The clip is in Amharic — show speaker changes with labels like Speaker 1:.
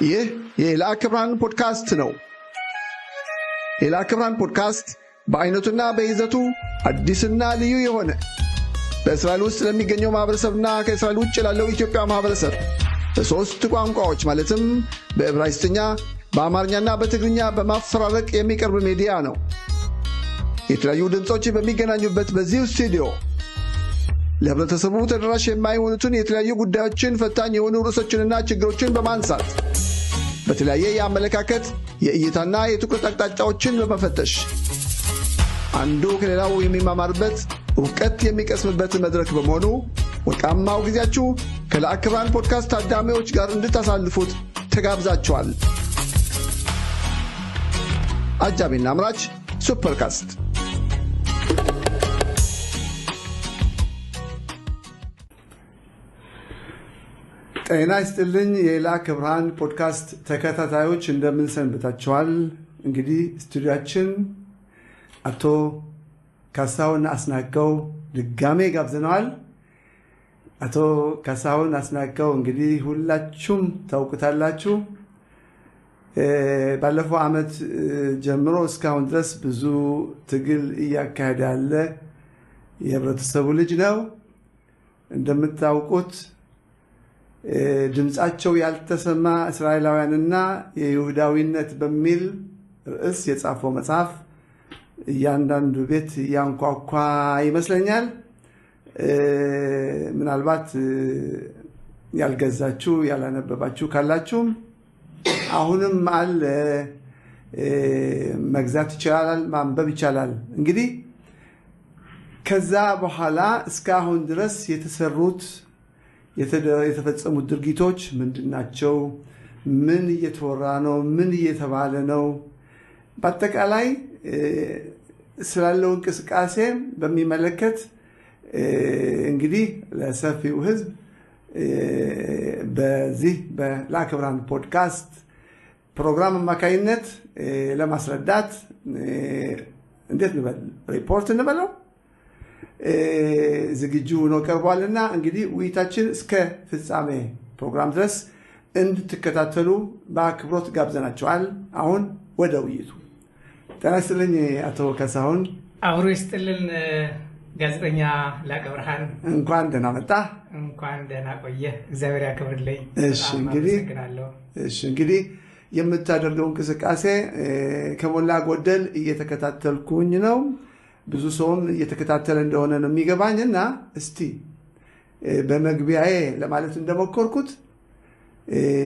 Speaker 1: ይህ የላክብራን ፖድካስት ነው። የላክብራን ፖድካስት በአይነቱና በይዘቱ አዲስና ልዩ የሆነ በእስራኤል ውስጥ ለሚገኘው ማህበረሰብና ከእስራኤል ውጭ ላለው ኢትዮጵያ ማህበረሰብ በሶስት ቋንቋዎች ማለትም በዕብራይስጥኛ፣ በአማርኛና በትግርኛ በማፈራረቅ የሚቀርብ ሚዲያ ነው። የተለያዩ ድምጾች በሚገናኙበት በዚህ ስቱዲዮ ለህብረተሰቡ ተደራሽ የማይሆኑትን የተለያዩ ጉዳዮችን፣ ፈታኝ የሆኑ ርዕሶችንና ችግሮችን በማንሳት በተለያየ የአመለካከት የእይታና የትኩረት አቅጣጫዎችን በመፈተሽ አንዱ ከሌላው የሚማማርበት እውቀት የሚቀስምበት መድረክ በመሆኑ ወርቃማው ጊዜያችሁ ከላክብራን ፖድካስት ታዳሚዎች ጋር እንድታሳልፉት ተጋብዛችኋል። አጃቢና አምራች ሱፐርካስት። ጤና ይስጥልኝ የላክብራን ፖድካስት ተከታታዮች እንደምን ሰንብታችኋል? እንግዲህ ስቱዲያችን አቶ ካሳሁን አስናቀው ድጋሜ ጋብዘነዋል። አቶ ካሳሁን አስናቀው እንግዲህ ሁላችሁም ታውቁታላችሁ። ባለፈው ዓመት ጀምሮ እስካሁን ድረስ ብዙ ትግል እያካሄደ ያለ የህብረተሰቡ ልጅ ነው። እንደምታውቁት ድምጻቸው ያልተሰማ እስራኤላውያንና የይሁዳዊነት በሚል ርዕስ የጻፈው መጽሐፍ እያንዳንዱ ቤት ያንኳኳ ይመስለኛል። ምናልባት ያልገዛችሁ ያላነበባችሁ ካላችሁም አሁንም አለ፣ መግዛት ይቻላል፣ ማንበብ ይቻላል። እንግዲህ ከዛ በኋላ እስካሁን ድረስ የተፈጸሙት ድርጊቶች ምንድናቸው? ምን እየተወራ ነው? ምን እየተባለ ነው? በአጠቃላይ ስላለው እንቅስቃሴ በሚመለከት እንግዲህ ለሰፊው ህዝብ በዚህ በላክብራን ፖድካስት ፕሮግራም አማካይነት ለማስረዳት እንዴት ንበል ሪፖርት እንበለው ዝግጁ ሆኖ ቀርቧልና እንግዲህ ውይይታችን እስከ ፍጻሜ ፕሮግራም ድረስ እንድትከታተሉ በአክብሮት ጋብዘናችኋል። አሁን ወደ ውይይቱ። ጤና ይስጥልኝ አቶ ካሳሁን።
Speaker 2: አብሮ ይስጥልን ጋዜጠኛ ላክብራን።
Speaker 1: እንኳን ደህና መጣ።
Speaker 2: እንኳን ደህና ቆየ። እግዚአብሔር ያክብርልኝ።
Speaker 1: እሺ እንግዲህ የምታደርገው እንቅስቃሴ ከሞላ ጎደል እየተከታተልኩኝ ነው። ብዙ ሰውም እየተከታተለ እንደሆነ ነው የሚገባኝና እስቲ በመግቢያዬ ለማለት እንደሞከርኩት